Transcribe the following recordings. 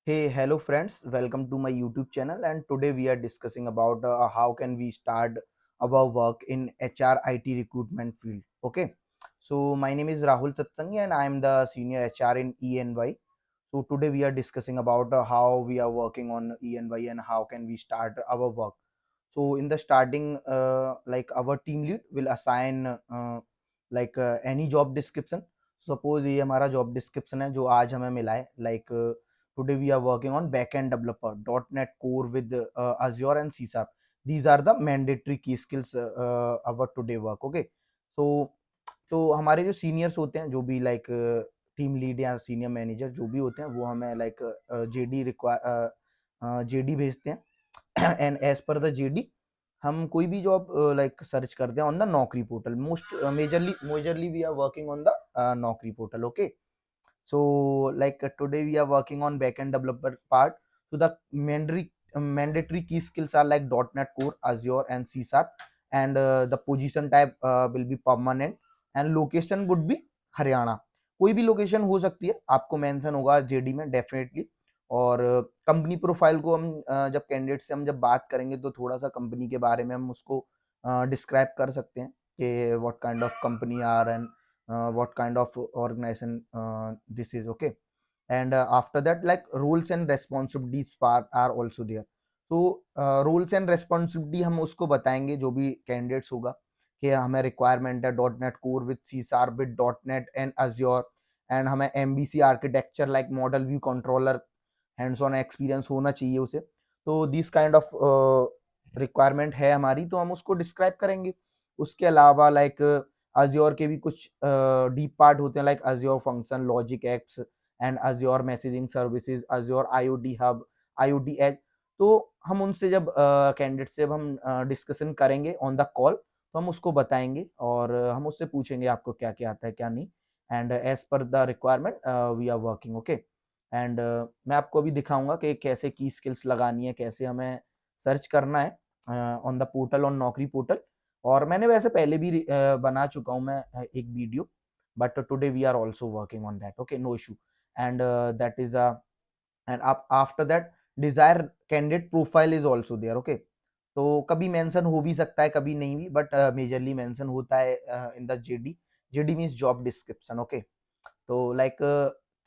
Hey, hello friends, welcome to my YouTube channel and today we are discussing about how can we start our work in HR IT recruitment field. Okay, so my name is Rahul Satsangi and I am the senior HR in ENY. So today we are discussing about how we are working on ENY and how can we start our work. So in the starting, like our team lead will assign any job description. Suppose ये हमारा job description है जो आज हमें मिला है like today we are working on backend developer .NET Core with Azure and C Sharp. These are the mandatory key skills our today work. Okay, तो हमारे जो सीनियर्स होते हैं जो भी लाइक टीम लीड या सीनियर मैनेजर जो भी होते हैं वो हमें लाइक जेडी भेजते हैं and as per the JD हम कोई भी जॉब लाइक सर्च करते हैं on the Naukri portal most majorly we are working on the Naukri portal. Okay, so like today we are working on backend developer part. So the mandatory key skills are like .NET Core, Azure and C Sharp, and the position type will be permanent and location would be Haryana. कोई भी location हो सकती है, आपको mention होगा JD में definitely. और company profile को हम जब कैंडिडेट से हम जब बात करेंगे तो थोड़ा सा कंपनी के बारे में हम उसको डिस्क्राइब कर सकते हैं कि what kind of company are and what kind of organization this is. Okay, and after that like roles and responsibilities part are also there. So roles and responsibility हम उसको बताएंगे जो भी कैंडिडेट्स होगा कि हमें रिक्वायरमेंट है .NET core with C Sharp with .NEट एंड Azure एंड हमें MVC architecture like model view controller hands on experience होना चाहिए उसे. तो दिस काइंड ऑफ रिक्वायरमेंट है हमारी तो हम उसको डिस्क्राइब करेंगे. उसके अलावा लाइक Azure के भी कुछ डीप पार्ट होते हैं like Azure function logic apps and Azure messaging services Azure IoT hub IoT edge. तो हम उनसे जब कैंडिडेट से जब हम डिस्कशन करेंगे ऑन द कॉल तो हम उसको बताएंगे और हम उससे पूछेंगे आपको क्या क्या आता है क्या नहीं and as per the requirement we are working. Okay, and मैं आपको अभी दिखाऊंगा कि कैसे की स्किल्स लगानी है, कैसे हमें सर्च करना है ऑन द पोर्टल ऑन नौकरी पोर्टल. और मैंने वैसे पहले भी बना चुका हूँ मैं एक video, but today we are also working on that. Okay, no issue. And that is and after that desire candidate profile is also there. Okay, तो कभी मेंशन हो भी सकता है कभी नहीं भी, बट मेजरली मेंशन होता है in the JD. JD means job description. Okay, तो like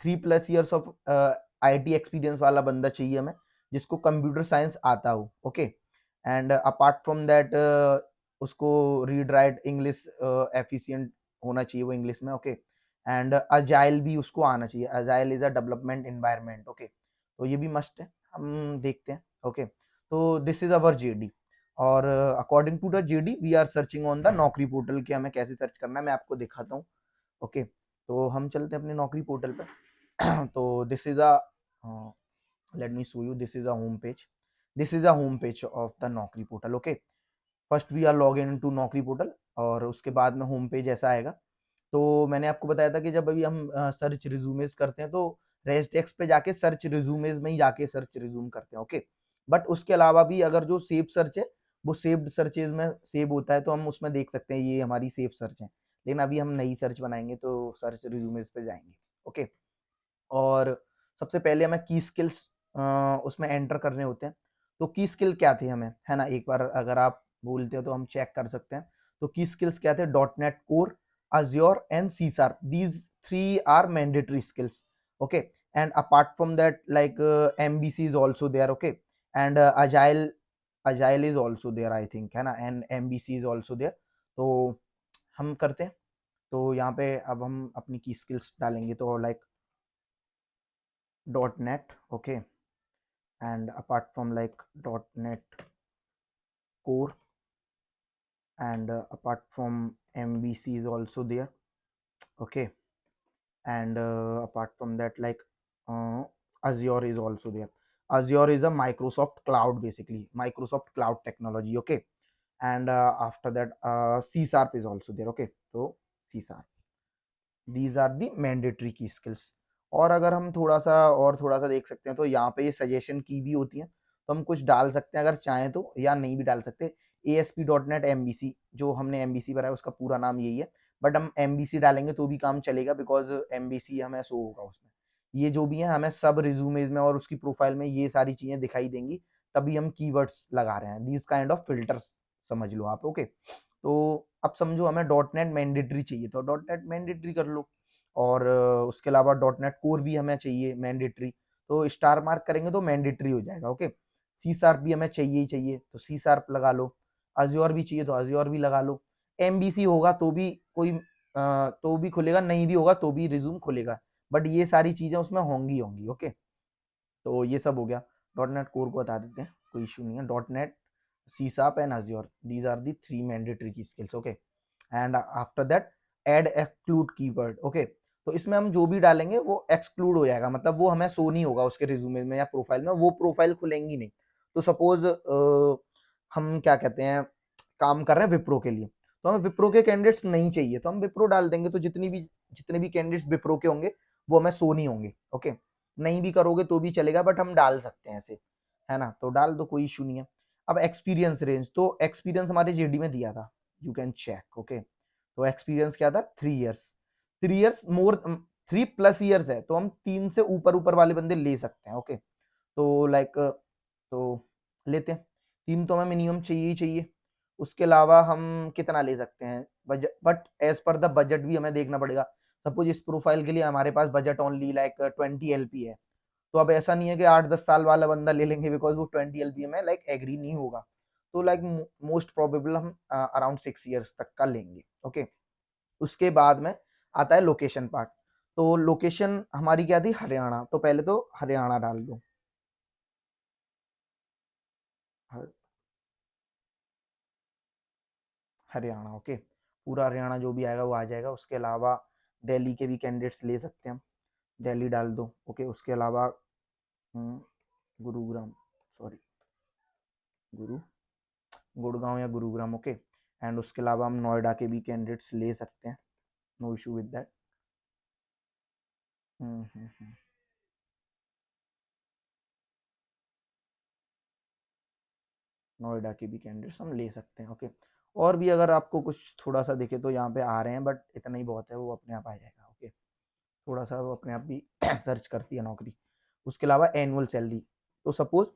3+ years of IT experience वाला बंदा चाहिए हमें जिसको कंप्यूटर साइंस आता हो. Okay, and apart from that उसको रीड राइट इंग्लिश एफिशिएंट होना चाहिए वो इंग्लिश में. ओके, एंड अजाइल भी उसको आना चाहिए. Agile is a development environment. Okay, तो ये भी मस्ट है, हम देखते हैं. ओके, तो दिस इज अवर जेडी और according to the JD we are searching on the Naukri portal कि हमें कैसे सर्च करना है मैं आपको दिखाता हूँ. ओके, तो हम चलते हैं अपने नौकरी पोर्टल पे. तो this is a let me show you. This is a home page. This is a home page of the Naukri portal. Okay, first we are log in to Naukri portal और उसके बाद में होम पेज ऐसा आएगा. तो मैंने आपको बताया था कि जब अभी हम सर्च रिज्यूमेज करते हैं तो रेजटेक्स पे जाके सर्च रिज्यूमेज में ही जाके सर्च रिज्यूम करते हैं. ओके, बट उसके अलावा भी अगर जो सेव सर्च है वो सेव्ड सर्चेज में सेव होता है तो हम उसमें देख सकते हैं ये हमारी सेव सर्च है. लेकिन अभी हम नई सर्च बनाएंगे तो सर्च रिज्यूमेज पे जाएंगे. ओके, और सबसे पहले हमें की स्किल्स उसमें एंटर करने होते हैं. तो की स्किल क्या थे हमें, है ना, एक बार अगर आप बोलते हो तो हम चेक कर सकते हैं. तो की स्किल्स क्या थे? .NET core, Azure and C Sharp. These three are mandatory skills. Okay, and apart from that like MVC is also there. Okay, and agile is also there I think, है ना, and MVC is also there. तो हम करते हैं. तो यहाँ पे अब हम अपनी की स्किल्स डालेंगे तो like .NET. Okay, and apart from like .NET core and apart from MVC is also there. Okay, and apart from that like Azure is also there. Azure is a Microsoft cloud, basically Microsoft cloud technology. Okay, and after that C Sharp is also there. Okay, so C Sharp, these are the mandatory key skills. और अगर हम थोड़ा सा देख सकते हैं तो यहाँ पे ये सजेशन की भी होती है तो हम कुछ डाल सकते हैं अगर चाहें तो, या नहीं भी डाल सकते. ASP.NET MVC जो हमने MVC भरा है उसका पूरा नाम यही है, बट हम MVC डालेंगे तो भी काम चलेगा बिकॉज MVC हमें शो होगा उसमें. ये जो भी है हमें सब रिज्यूमेज में और उसकी प्रोफाइल में ये सारी चीजें दिखाई देंगी, तभी हम कीवर्ड्स लगा रहे हैं, दीज काइंड ऑफ फिल्टर्स समझ लो आप। ओके, तो अब समझो हमें डॉट नेट मैंडेटरी चाहिए, तो डॉट नेट मैंडेटरी कर लो, और उसके अलावा डॉट नेट कोर भी हमें चाहिए मैंडेटरी, तो स्टार मार्क करेंगे तो मैंडेटरी हो जाएगा। ओके, सी शार्प भी हमें चाहिए ही चाहिए, तो सी शार्प लगा लो, अज्योर भी चाहिए तो अज्योर भी लगा लो, एमबीसी होगा तो भी कोई तो भी खुलेगा, नहीं भी होगा तो भी रिज्यूम खुलेगा, बट ये सारी चीजें उसमें होंगी होंगी। ओके, तो ये सब हो गया। डॉट नेट कोर को बता देते हैं, कोई इशू नहीं है। Dot net, C sharp and Azure, these are the 3 mandatory की skills. Okay, and after that add exclude keyword. Okay, तो इसमें हम जो भी डालेंगे वो एक्सक्लूड हो जाएगा, मतलब वो हमें शो नहीं होगा उसके रिज्यूमे में या प्रोफाइल में, वो प्रोफाइल खुलेंगी नहीं। तो सपोज हम क्या कहते हैं, काम कर रहे हैं विप्रो के लिए, तो हमें विप्रो के कैंडिडेट्स नहीं चाहिए, तो हम विप्रो डाल देंगे, तो जितने भी कैंडिडेट्स विप्रो के होंगे वो हमें शो नहीं होंगे। ओके, नहीं भी करोगे तो भी चलेगा, बट हम डाल सकते हैं ऐसे, है ना, तो डाल दो, कोई इशू नहीं है। अब एक्सपीरियंस रेंज, तो एक्सपीरियंस हमारे जेडी में दिया था, यू कैन चेक। ओके, तो एक्सपीरियंस क्या था, 3 ईयर्स, 3 ईयर्स मोर, 3+ ईयर्स है, तो हम 3 से ऊपर ऊपर वाले बंदे ले सकते हैं। ओके, तो लाइक तो लेते हैं, 3 तो हमें मिनिमम चाहिए ही चाहिए। उसके अलावा हम कितना ले सकते हैं budget, but as per the budget भी हमें देखना पड़ेगा। सपोज इस प्रोफाइल के लिए हमारे पास बजट ओनली लाइक 20 LP है, तो अब ऐसा नहीं है कि 8-10 साल वाला बंदा ले लेंगे, बिकॉज वो 20 LP में लाइक एग्री नहीं होगा, तो लाइक मोस्ट प्रोबेबल हम अराउंड 6 ईयर्स तक का लेंगे। ओके, उसके बाद में आता है लोकेशन पार्ट, तो लोकेशन हमारी क्या थी, हरियाणा, तो पहले तो हरियाणा डाल दो, हरियाणा। ओके, पूरा हरियाणा जो भी आएगा वो आ जाएगा। उसके अलावा दिल्ली के भी कैंडिडेट्स ले सकते हैं हम, दिल्ली डाल दो। ओके, उसके अलावा गुरुग्राम, सॉरी गुरु गुड़गांव या गुरुग्राम। ओके, एंड उसके अलावा हम नोएडा के भी कैंडिडेट्स ले सकते हैं, no issue with that. Noida के भी कैंडिडेट्स हम ले सकते हैं। ओके, और भी अगर आपको कुछ थोड़ा सा दिखे तो यहाँ पे आ रहे हैं, बट इतना ही बहुत है, वो अपने आप आ जाएगा। ओके, थोड़ा सा वो अपने आप भी सर्च करती है नौकरी। उसके अलावा एनुअल सैलरी, तो सपोज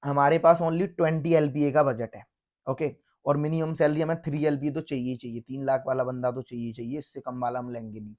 हमारे पास ओनली 20 LPA का बजट है। ओके, और मिनिमम सैलरी हमें 3 LPA तो चाहिए ही चाहिए, 3 लाख वाला बंदा तो चाहिए चाहिए, इससे कम वाला हम लेंगे नहीं।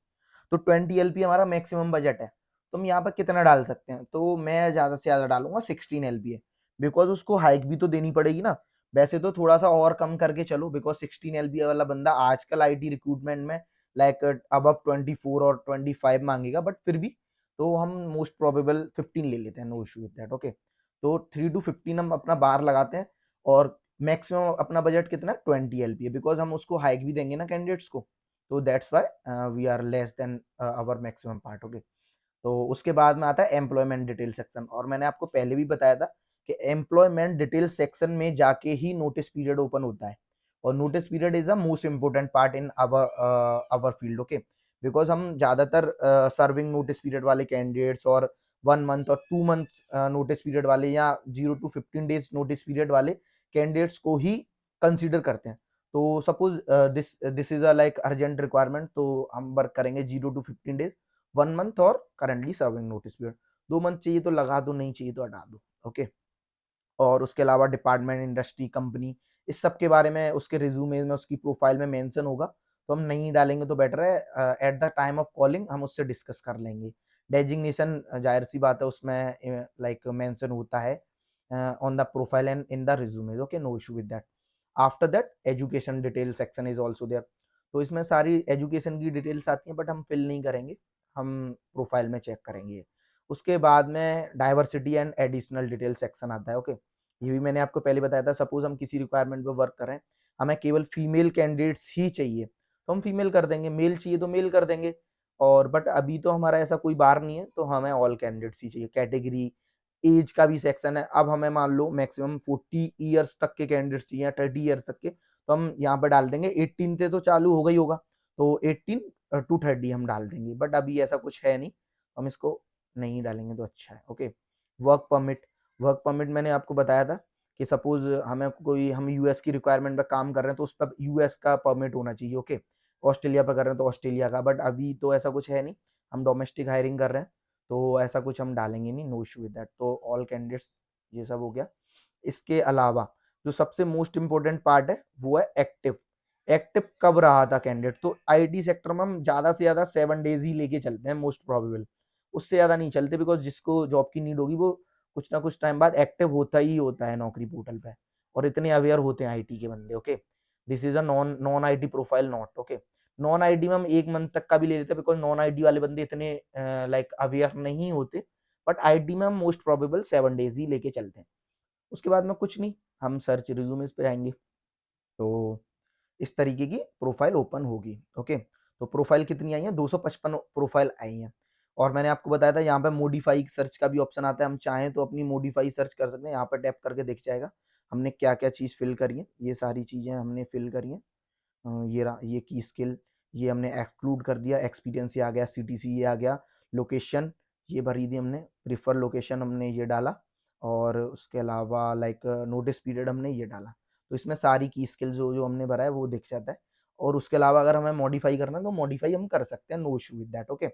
तो 20 LPA हमारा मैक्सिमम बजट है, तो हम यहाँ पर कितना डाल सकते हैं, तो मैं ज़्यादा से ज़्यादा डालूंगा 16 LPA, बिकॉज उसको हाइक भी तो देनी पड़ेगी ना। वैसे तो थोड़ा सा और कम करके चलो, बिकॉज 16 LPA वाला बंदा आजकल IT रिक्रूटमेंट में लाइक अब 24 और 25 मांगेगा, बट फिर भी तो हम मोस्ट प्रोबेबल 15 ले लेते हैं, no issue with that. Okay, तो 3 to 15 हम अपना बार लगाते हैं, और मैक्सिमम अपना बजट कितना, 20 LPA, बिकॉज हम उसको हाइक भी देंगे ना कैंडिडेट्स को, तो that's why we are less than our maximum part. Okay, तो उसके बाद में आता है एम्प्लॉयमेंट डिटेल सेक्शन, और मैंने आपको पहले भी बताया था कि एम्प्लॉयमेंट डिटेल सेक्शन में जाके ही नोटिस पीरियड ओपन होता है, और notice period is the most important part in our field. Okay, because हम ज्यादातर सर्विंग नोटिस पीरियड वाले कैंडिडेट्स और 1 मंथ और 2 मंथ नोटिस पीरियड वाले या 0 to 15 days नोटिस पीरियड वाले कैंडिडेट्स को ही कंसिडर करते हैं। तो suppose this this is a like urgent requirement, तो हम वर्क करेंगे 0 to 15 days, 1 मंथ और currently serving notice period. 2 month चाहिए तो लगा दो, नहीं चाहिए तो हटा दो। ओके, और उसके अलावा डिपार्टमेंट, इंडस्ट्री, कंपनी, इस सब के बारे में उसके रिज्यूमे में, उसकी प्रोफाइल में मेंशन होगा, तो हम नहीं डालेंगे तो बेटर है। At the time of calling हम उससे डिस्कस कर लेंगे। डेजिग्नेशन जाहिर सी बात है उसमें लाइक मेंशन होता है on the profile and in the resume. Okay, no issue with that. After that education detail section is also there, तो इसमें सारी एजुकेशन की डिटेल्स आती हैं, बट हम फिल नहीं करेंगे, हम प्रोफाइल में चेक करेंगे। उसके बाद में diversity and additional detail section आता है। ओके, ये भी मैंने आपको पहले बताया था। सपोज हम किसी रिक्वायरमेंट पे वर्क कर रहे हैं, हमें केवल फीमेल कैंडिडेट्स ही चाहिए, तो हम फीमेल कर देंगे, मेल चाहिए तो मेल कर देंगे, और बट अभी तो हमारा ऐसा कोई बार नहीं है, तो हमें ऑल कैंडिडेट्स ही चाहिए। कैटेगरी, एज का भी सेक्शन है, अब हमें मान लो मैक्सिमम 40 ईयर्स तक के कैंडिडेट्स चाहिए, 30 ईयर्स तक के, तो हम यहाँ पर डाल देंगे 18 से तो चालू हो गई होगा, तो 18 to 30 हम डाल देंगे, बट अभी ऐसा कुछ है नहीं, हम इसको नहीं डालेंगे तो अच्छा है। Okay, work permit, work permit मैंने आपको बताया था कि सपोज हमें कोई, हम यूएस की रिक्वायरमेंट पे काम कर रहे हैं, तो उस पर यूएस का परमिट होना चाहिए। ओके, ऑस्ट्रेलिया पे कर रहे हैं तो ऑस्ट्रेलिया का, बट अभी तो ऐसा कुछ है नहीं, हम डोमेस्टिक हायरिंग कर रहे हैं, तो ऐसा कुछ हम डालेंगे नहीं, नो इशू विद दैट। तो ऑल कैंडिडेट्स ये सब हो गया। इसके अलावा जो सबसे मोस्ट इंपॉर्टेंट पार्ट है वो है एक्टिव। एक्टिव कब रहा था कैंडिडेट, तो आईटी सेक्टर में हम ज्यादा से ज्यादा 7 डेज ही लेके चलते हैं मोस्ट प्रोबेबल, उससे ज्यादा नहीं चलते, बिकॉज जिसको जॉब की नीड होगी वो कुछ ना कुछ टाइम बाद एक्टिव होता ही होता है नौकरी पोर्टल पे, और इतने अवेयर होते हैं आईटी के बंदे। Okay, this is a non non IT profile not. Okay, non IT में हम 1 मंथ तक का भी ले लेते हैं, बिकॉज नॉन आईटी वाले बंदे इतने लाइक अवेयर नहीं होते, बट आईटी में हम मोस्ट प्रोबेबल 7 डेज ही लेके चलते हैं। उसके बाद में कुछ नहीं, हम सर्च रिज्यूमेस पे आएंगे, तो इस तरीके की प्रोफाइल ओपन होगी। ओके, तो प्रोफाइल कितनी आई है, 255 प्रोफाइल आई है। और मैंने आपको बताया था यहाँ पे मॉडिफाई सर्च का भी ऑप्शन आता है, हम चाहें तो अपनी मॉडिफाई सर्च कर सकते हैं, यहाँ पर टैप करके दिख जाएगा हमने क्या क्या चीज़ फिल करी है। ये सारी चीज़ें हमने फिल करी हैं। ये की स्किल ये हमने एक्सक्लूड कर दिया, एक्सपीरियंस ये आ गया, सीटीसी ये आ गया, लोकेशन ये भरी दी हमने, प्रिफर लोकेशन हमने ये डाला, और उसके अलावा लाइक नोटिस पीरियड हमने ये डाला। तो इसमें सारी की स्किल्स जो जो हमने भरा है वो दिख जाता है। और उसके अलावा अगर हमें मॉडिफाई करना है तो मॉडिफाई हम कर सकते हैं, no issue with that. Okay,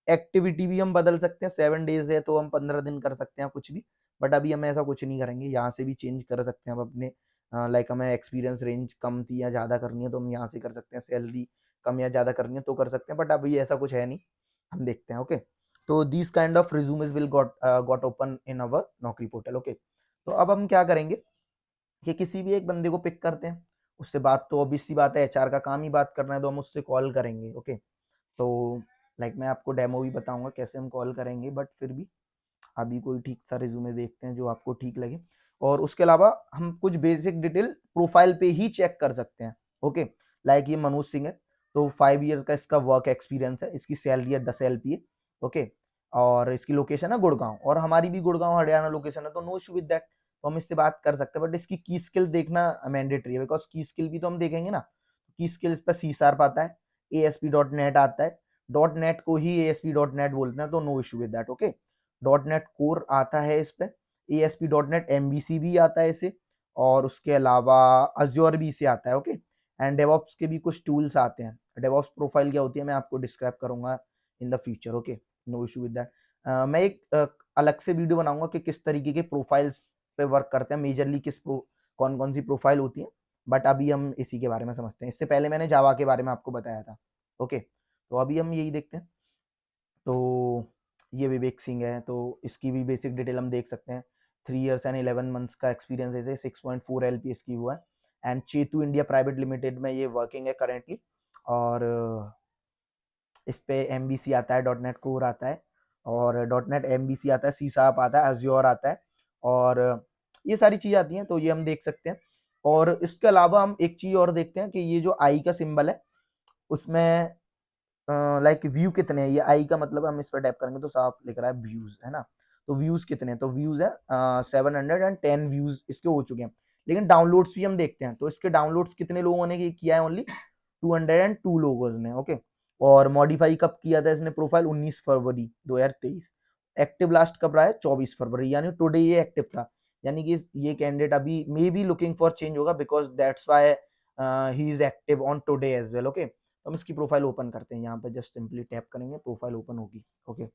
activity भी हम बदल सकते हैं, 7 डेज है तो हम 15 दिन कर सकते हैं कुछ भी, बट अभी हम ऐसा कुछ नहीं करेंगे, यहाँ से भी चेंज कर सकते हैं हम अपने लाइक हमें एक्सपीरियंस रेंज कम थी या ज़्यादा करनी है तो हम यहाँ से कर सकते हैं, सैलरी कम या ज़्यादा करनी है तो कर सकते हैं, बट अभी ऐसा कुछ है नहीं, हम देखते हैं। ओके, तो this kind of resumes will got open in our Naukri portal. Okay, तो अब हम क्या करेंगे कि किसी भी एक बंदे को पिक करते हैं, उससे बात, तो ऑब्वियस सी बात है एचआर का काम ही बात करना है, तो हम उससे कॉल करेंगे। ओके, तो लाइक मैं आपको डेमो भी बताऊंगा कैसे हम कॉल करेंगे, बट फिर भी अभी कोई ठीक सा रिज्यूमे देखते हैं जो आपको ठीक लगे। और उसके अलावा हम कुछ बेसिक डिटेल प्रोफाइल पे ही चेक कर सकते हैं। ओके, लाइक ये मनोज सिंह है, तो 5 ईयर का इसका वर्क एक्सपीरियंस है, इसकी सैलरी है 10 LPA। ओके, और इसकी लोकेशन है गुड़गांव, और हमारी भी गुड़गांव हरियाणा लोकेशन है, तो नो इशू विद दैट, तो हम इससे बात कर सकते हैं। बट इसकी की स्किल देखना मैंडेटरी है, बिकॉज की स्किल भी तो हम देखेंगे ना, की स्किल्स पर सी शार्प आता है, ASP.NET आता है, डॉट नेट को ही ASP.NET बोलते हैं, तो no issue with that. Okay, dot net core आता है इस पे, ASP.NET MVC भी आता है इसे, और उसके अलावा अज्योर भी इसे आता है। ओके, एंड डेवॉप्स के भी कुछ टूल्स आते हैं। डेवॉप्स प्रोफाइल क्या होती है मैं आपको डिस्क्राइब करूंगा in the future. Okay, no issue with that. मैं एक अलग से वीडियो बनाऊंगा कि किस तरीके के प्रोफाइल्स पे वर्क करते हैं, मेजरली कौन कौन सी प्रोफाइल होती है, बट अभी हम इसी के बारे में समझते हैं। इससे पहले मैंने जावा के बारे में आपको बताया था। ओके, तो अभी हम यही देखते हैं। तो ये विवेक सिंह है, तो इसकी भी बेसिक डिटेल हम देख सकते हैं। 3 years and 11 months का एक्सपीरियंस है, 6.4 LPS की हुआ है, and Chetu India private limited में ये वर्किंग है करेंटली। और इस पे MVC आता है, डॉट नेट कोर आता है, और डॉट नेट MVC आता है, सी शार्प आता है, अज्योर आता है, और ये सारी चीज़ें आती हैं, तो ये हम देख सकते हैं। और इसके अलावा हम एक चीज़ और देखते हैं कि ये जो आई का सिंबल है उसमें लाइक व्यू कितने हैं, ये आई का मतलब हम इस पर टैप करेंगे तो साफ लिख रहा है व्यूज, है ना, तो व्यूज कितने हैं, तो व्यूज है 710 व्यूज इसके हो चुके हैं। लेकिन डाउनलोड्स भी हम देखते हैं, तो इसके डाउनलोड्स कितने लोगों ने किया है, ओनली 202 लोगों ने। ओके, और मॉडिफाई कब किया था इसने प्रोफाइल, 19 फरवरी 2023। एक्टिव लास्ट कब रहा है, 24 फरवरी, यानी टुडे ये एक्टिव था, यानी कि ये कैंडिडेट अभी may be looking for change होगा, because that's why he is active on today as well. Okay, तो हम इसकी प्रोफाइल ओपन करते हैं, यहाँ पे जस्ट सिंपली टैप करेंगे, प्रोफाइल ओपन होगी। ओके,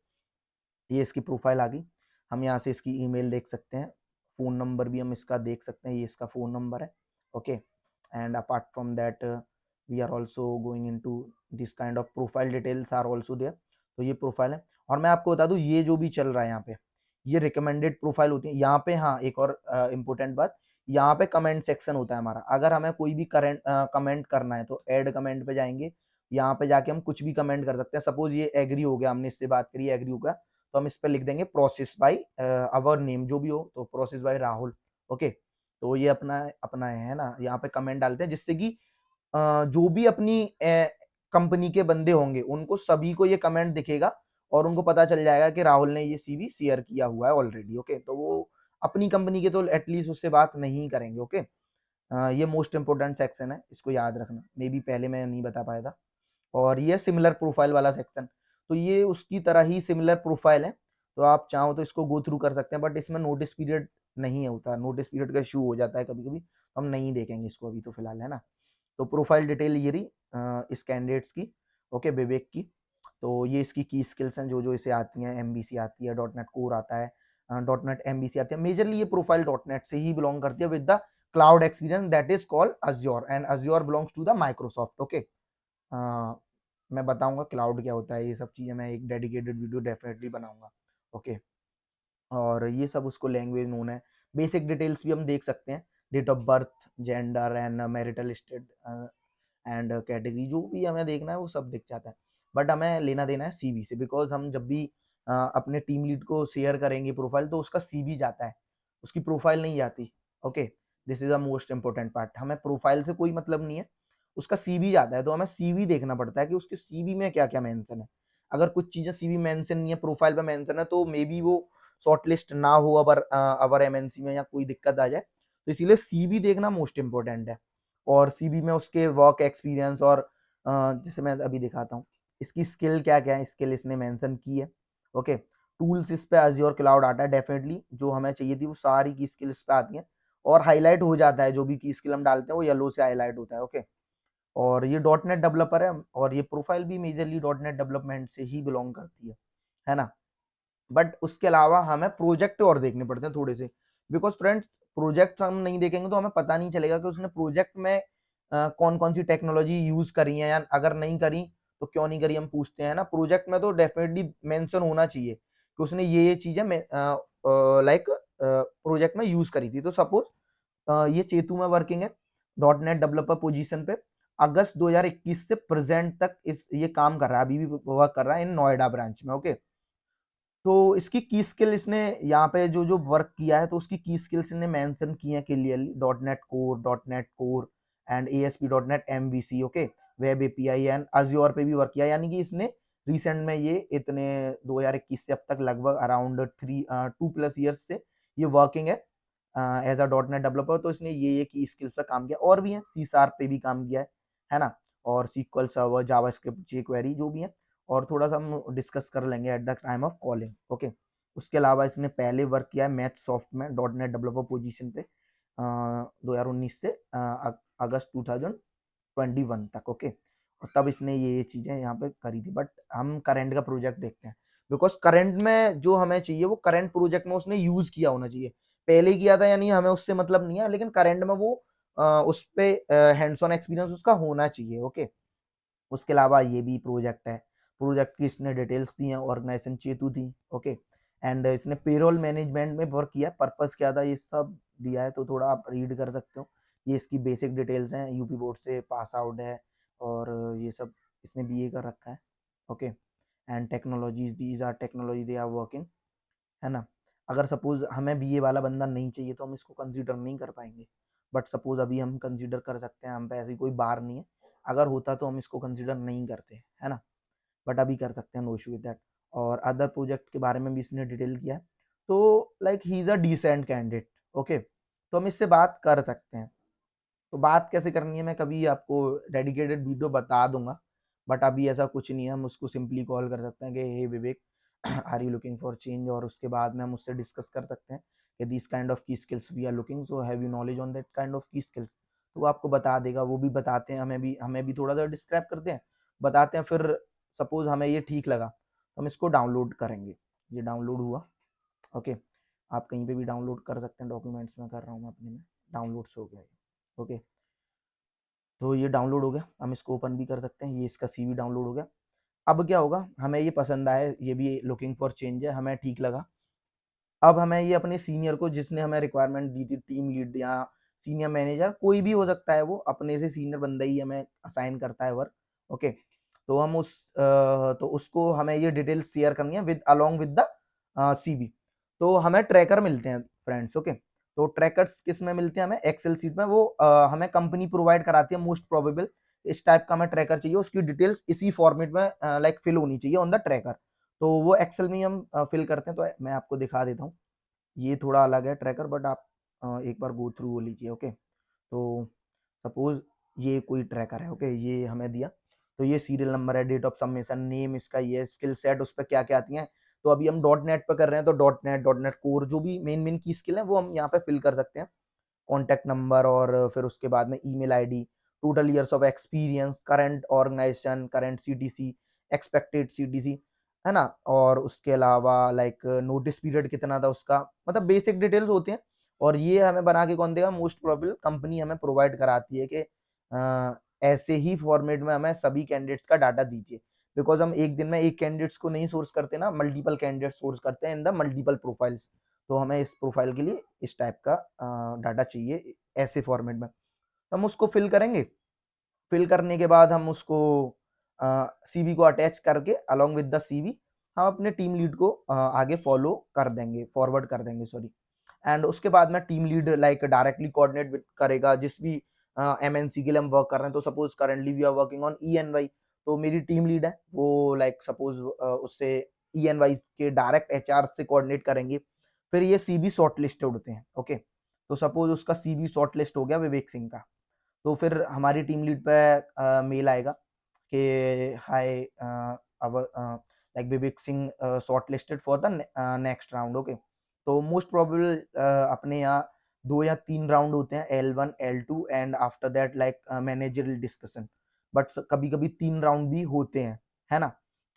ये इसकी प्रोफाइल आ गई। हम यहाँ से इसकी ईमेल देख सकते हैं, फ़ोन नंबर भी हम इसका देख सकते हैं, ये इसका फ़ोन नंबर है। Okay, and apart from that we are also going in to this kind of profile details are also there. तो ये प्रोफाइल है, और मैं आपको बता दूँ ये जो भी चल रहा है यहाँ पे, ये रिकमेंडेड प्रोफाइल होती है। यहाँ पे हाँ एक और इम्पोर्टेंट बात, यहाँ पे कमेंट सेक्शन होता है हमारा, अगर हमें कोई भी कमेंट करना है तो ऐड कमेंट पे जाएंगे, यहाँ पे जाके हम कुछ भी कमेंट कर सकते हैं। सपोज ये एग्री हो गया, हमने इससे बात करी, एग्री हो गया, तो हम इस पर लिख देंगे प्रोसेस बाय अवर नेम जो भी हो, तो प्रोसेस बाय राहुल। ओके, तो ये अपना अपना है ना, यहाँ पे कमेंट डालते हैं जिससे कि जो भी अपनी कंपनी के बंदे होंगे उनको सभी को ये कमेंट दिखेगा, और उनको पता चल जाएगा कि राहुल ने ये CV शेयर किया हुआ है ऑलरेडी। ओके, तो वो अपनी कंपनी के तो एटलीस्ट उससे बात नहीं करेंगे। ओके, ये मोस्ट इंपोर्टेंट सेक्शन है, इसको याद रखना, मे बी पहले मैं नहीं बता पाया था। और ये सिमिलर प्रोफाइल वाला सेक्शन, तो ये उसकी तरह ही सिमिलर प्रोफाइल है, तो आप चाहो तो इसको गो थ्रू कर सकते हैं, बट इसमें नोटिस पीरियड नहीं होता, नोटिस पीरियड का इशू हो जाता है कभी कभी, हम नहीं देखेंगे इसको अभी तो फिलहाल, है ना। तो प्रोफाइल डिटेल ये रही इस कैंडिडेट्स की। ओके, विवेक की। तो ये इसकी की स्किल्स हैं जो जो इसे आती हैं। एमबीसी आती है, डॉट नेट कोर आता है, डॉट नेट एमबीसी आती है। मेजरली ये प्रोफाइल डॉट नेट से ही बिलोंग करती है with the cloud experience that is called Azure, and Azure belongs to the Microsoft. Okay, मैं बताऊंगा क्लाउड क्या होता है, ये सब चीज़ें मैं एक डेडिकेटेड वीडियो डेफिनेटली बनाऊंगा। ओके, और ये सब उसको लैंग्वेज नोन है। बेसिक डिटेल्स भी हम देख सकते हैं, date of birth, gender and marital state and category, जो भी हमें देखना है वो सब दिख जाता है। बट हमें लेना देना है सीवी से, बिकॉज हम जब भी अपने टीम लीड को शेयर करेंगे प्रोफाइल, तो उसका सीवी जाता है, उसकी प्रोफाइल नहीं जाती। Okay, this is the most important part. हमें प्रोफाइल से कोई मतलब नहीं है, उसका सीवी जाता है। तो हमें सीवी देखना पड़ता है कि उसके सीवी में क्या क्या मेंशन है। अगर कुछ चीजें सीवी मेंशन नहीं है, प्रोफाइल पे मेंशन है, तो मे बी वो शॉर्टलिस्ट ना हो अवर एमएनसी में, या कोई दिक्कत आ जाए। तो इसीलिए सीवी देखना मोस्ट इंपॉर्टेंट है। और सीवी में उसके वर्क एक्सपीरियंस और जैसे मैं अभी दिखाता हूँ, इसकी स्किल क्या क्या है, स्किल इसने मेंशन की है। ओके, टूल्स इस पे अज्योर क्लाउड आता है डेफिनेटली, जो हमें चाहिए थी वो सारी की स्किल इस पे आती है, और हाईलाइट हो जाता है, जो भी की स्किल हम डालते हैं वो येलो से हाईलाइट होता है। ओके, और ये डॉट नेट डेवलपर है, और ये प्रोफाइल भी मेजरली डॉट नेट डेवलपमेंट से ही बिलोंग करती है ना। बट उसके अलावा हमें प्रोजेक्ट और देखने पड़ते हैं थोड़े से, बिकॉज फ्रेंड्स प्रोजेक्ट हम नहीं देखेंगे तो हमें पता नहीं चलेगा कि उसने प्रोजेक्ट में कौन कौन सी टेक्नोलॉजी यूज करी है, या अगर नहीं करी तो क्यों नहीं करी, हम पूछते हैं ना। प्रोजेक्ट में तो डेफिनेटली मेंशन होना चाहिए कि उसने ये चीजें लाइक प्रोजेक्ट में यूज करी थी। तो सपोज ये चेतु में वर्किंग है डॉट नेट डेवलपर पोजीशन पे, अगस्त 2021 से प्रेजेंट तक इस ये काम कर रहा है, अभी भी वर्क कर रहा है इन नोएडा ब्रांच में। ओके, तो इसकी की स्किल इसने यहाँ पे जो जो वर्क किया है, तो उसकी की स्किल्स ने मेंशन की है clearly, dot net core and ASP dot net MVC. Okay, web API and Azure पे भी वर्क किया, यानी कि इसने रिसेंट में ये इतने 2021 से अब तक लगभग अराउंड 2+ ईयर्स से ये वर्किंग है as a dot net developer. तो इसने ये की स्किल्स पे काम किया, और भी है, सी शार्प पे भी काम किया है ना, और सीक्वल सर्वर, जावास्क्रिप्ट, जेक्वेरी, जो भी है, और थोड़ा सा हम डिस्कस कर लेंगे at the time of calling. Okay, उसके अलावा इसने पहले वर्क किया है मैथ सॉफ्ट में डॉट नेट डेवलपर पोजीशन पे 2019 से अगस्त 2021 तक। ओके, और तब इसने ये चीजें यहाँ पे करी थी। बट हम करंट का प्रोजेक्ट देखते हैं, बिकॉज करंट में जो हमें चाहिए वो करंट प्रोजेक्ट में उसने यूज किया होना चाहिए। पहले किया था यानी हमें उससे मतलब नहीं है, लेकिन करंट में वो उस पे हैंड्स ऑन एक्सपीरियंस उसका होना चाहिए। ओके, उसके अलावा ये भी प्रोजेक्ट है, प्रोजेक्ट की इसने डिटेल्स दी हैं, ऑर्गेनाइजेशन चेतु थी। ओके, एंड इसने पेरोल मैनेजमेंट में वर्क किया, पर्पस क्या था ये सब दिया है, तो थोड़ा आप रीड कर सकते हो। ये इसकी बेसिक डिटेल्स हैं, यूपी बोर्ड से पास आउट है, और ये सब इसने बीए कर रखा है। Okay, and technologies, these are technology they are working, है ना। अगर सपोज हमें बीए वाला बंदा नहीं चाहिए तो हम इसको कंसीडर नहीं कर पाएंगे, बट सपोज अभी हम कंसीडर कर सकते हैं, हम पे ऐसी कोई बार नहीं है। अगर होता तो हम इसको कंसीडर नहीं करते, है ना, बट अभी कर सकते हैं, नो इशू विद दैट। और अदर प्रोजेक्ट के बारे में भी इसने डिटेल किया है, तो like he is a decent candidate. Okay, तो हम इससे बात कर सकते हैं। तो बात कैसे करनी है मैं कभी आपको डेडिकेटेड वीडियो बता दूंगा, बट अभी ऐसा कुछ नहीं है। हम उसको सिंपली कॉल कर सकते हैं कि hey Vivek, are you looking for change, और उसके बाद में हम उससे डिस्कस कर सकते हैं कि दिस काइंड ऑफ की skills we are looking, so have you knowledge on that kind of की स्किल्स। तो वो आपको बता देगा, वो भी बताते हैं, हमें भी थोड़ा सा डिस्क्राइब करते हैं, बताते हैं। फिर सपोज हमें ये ठीक लगा तो हम इसको डाउनलोड करेंगे। ये डाउनलोड हुआ। ओके, आप कहीं पे भी डाउनलोड कर सकते हैं, डॉक्यूमेंट्स में कर रहा हूँ मैं अपने में, डाउनलोड से हो गया ये। ओके, तो ये डाउनलोड हो गया, हम इसको ओपन भी कर सकते हैं। ये इसका सीवी डाउनलोड हो गया। अब क्या होगा, हमें ये पसंद आया, ये भी लुकिंग फॉर चेंज है, हमें ठीक लगा। अब हमें ये अपने सीनियर को, जिसने हमें रिक्वायरमेंट दी थी, टीम लीड या सीनियर मैनेजर, कोई भी हो सकता है, वो अपने से सीनियर बंदा ही हमें असाइन करता है वर्क। ओके, तो हम तो उसको हमें ये डिटेल शेयर करनी है with along with the CV. तो हमें ट्रैकर मिलते हैं फ्रेंड्स। ओके, तो ट्रैकर्स किस में मिलते हैं, हमें एक्सेल सीट में, वो हमें कंपनी प्रोवाइड कराती है मोस्ट प्रोबेबल। इस टाइप का हमें ट्रैकर चाहिए, उसकी डिटेल्स इसी फॉर्मेट में लाइक फिल होनी चाहिए ऑन द ट्रैकर। तो वो एक्सेल में ही हम फिल करते हैं। तो मैं आपको दिखा देता हूँ, ये थोड़ा अलग है ट्रैकर, बट आप एक बार गो थ्रू हो लीजिए। ओके, तो सपोज ये कोई ट्रैकर है। ओके, ये हमें दिया, तो ये सीरियल नंबर है, डेट ऑफ सबमिशन, नेम इसका, ये स्किल सेट उस पर क्या क्या आती हैं। तो अभी हम डॉट नेट पे कर रहे हैं, तो डॉट नेट कोर जो भी मेन मेन की स्किल है वो हम यहाँ पे फिल कर सकते हैं। कॉन्टैक्ट नंबर, और फिर उसके बाद में email ID, total years of experience, current organisation, current CTC, expected CTC, है ना, और उसके अलावा लाइक नोटिस पीरियड कितना था उसका, मतलब बेसिक डिटेल्स होते हैं। और ये हमें बना के कौन देगा, मोस्ट प्रोबेबल कंपनी हमें प्रोवाइड कराती है कि ऐसे ही फॉर्मेट में हमें सभी कैंडिडेट्स का डाटा दीजिए, बिकॉज हम एक दिन में एक कैंडिडेट्स को नहीं सोर्स करते ना, मल्टीपल कैंडिडेट सोर्स करते हैं इन द मल्टीपल प्रोफाइल्स। तो हमें इस प्रोफाइल के लिए इस टाइप का डाटा चाहिए ऐसे फॉर्मेट में, तो हम उसको फिल करेंगे। फिल करने के बाद हम उसको सीवी को अटैच करके अलोंग विद द सीवी हम अपने टीम लीड को आगे फॉलो कर देंगे, फॉरवर्ड कर देंगे, सॉरी। एंड उसके बाद में team lead like directly coordinate करेगा जिस भी एमएनसी के लिए हम वर्क कर रहे हैं। तो suppose currently we are working on ENY, तो मेरी टीम लीड है वो लाइक सपोज उससे ईएनवाई के डायरेक्ट एचआर से कोऑर्डिनेट करेंगे। फिर ये सीबी शॉर्ट लिस्टेड होते हैं, ओके। तो सपोज उसका सीबी शॉर्ट लिस्ट हो गया विवेक सिंह का, तो फिर हमारी टीम लीड पे मेल आएगा कि हाय अब like Vivek Singh short listed for the next round, okay. तो मोस्ट प्रोबेबल अपने यहाँ 2 या 3 राउंड होते हैं, L1 L2 and after that like managerial discussion. But कभी कभी 3 राउंड भी होते हैं, है ना,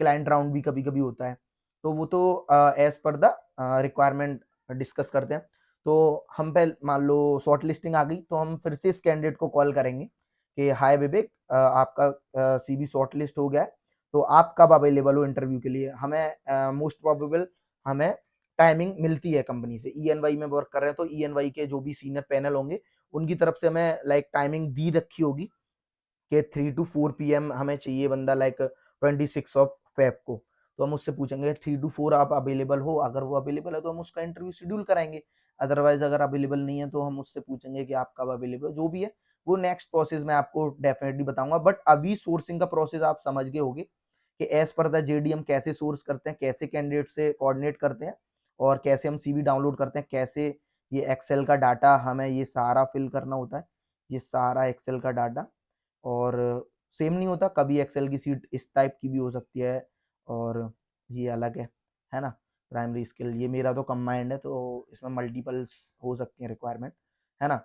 क्लाइंट राउंड भी कभी कभी होता है। तो वो तो as per the requirement discuss करते हैं। तो हम पहले मान लो शॉर्ट लिस्टिंग आ गई, तो हम फिर से इस कैंडिडेट को कॉल करेंगे कि हाय विवेक, आपका सीवी शॉर्ट लिस्ट हो गया है, तो आप कब अवेलेबल हो इंटरव्यू के लिए। हमें मोस्ट प्रोबेबल हमें टाइमिंग मिलती है कंपनी से, ईएनवाई में वर्क कर रहे हैं तो ईएनवाई के जो भी सीनियर पैनल होंगे उनकी तरफ से हमें लाइक टाइमिंग दी रखी होगी कि 3 to 4 PM हमें चाहिए बंदा लाइक 26 ऑफ फेब को। तो हम उससे पूछेंगे 3 to 4 आप अवेलेबल हो, अगर वो अवेलेबल है तो हम उसका इंटरव्यू शेड्यूल कराएंगे। अदरवाइज अगर अवेलेबल नहीं है तो हम उससे पूछेंगे कि आप कब अवेलेबल हो। जो भी है वो नेक्स्ट प्रोसेस में आपको डेफिनेटली बताऊंगा, बट अभी सोर्सिंग का प्रोसेस आप समझ गए होगे कि एज पर द जेडी हम कैसे सोर्स करते हैं, कैसे कैंडिडेट से कोऑर्डिनेट करते हैं, और कैसे हम सीवी डाउनलोड करते हैं, कैसे ये एक्सेल का डाटा हमें ये सारा फिल करना होता है, ये सारा एक्सेल का डाटा। और सेम नहीं होता, कभी एक्सेल की सीट इस टाइप की भी हो सकती है और ये अलग है ना। प्राइमरी स्किल ये मेरा तो कंबाइंड है, तो इसमें मल्टीपल्स हो सकती हैं रिक्वायरमेंट, है ना।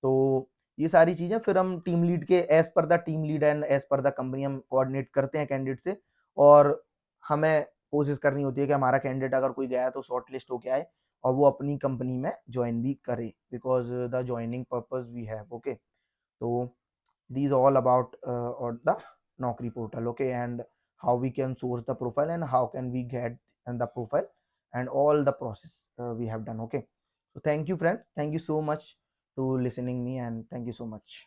तो ये सारी चीज़ें फिर हम टीम लीड के as per the team lead and as per the company हम कोऑर्डिनेट करते हैं कैंडिडेट से। और हमें कोशिश करनी होती है कि हमारा कैंडिडेट अगर कोई गया है तो शॉर्ट लिस्ट होके आए और वो अपनी कंपनी में ज्वाइन भी करे, because the joining purpose we have, okay. तो these all about or the Naukri portal, okay, and how we can source the profile and how can we get the profile and all the process we have done, okay. So thank you friend, thank you so much to listening me, and thank you so much.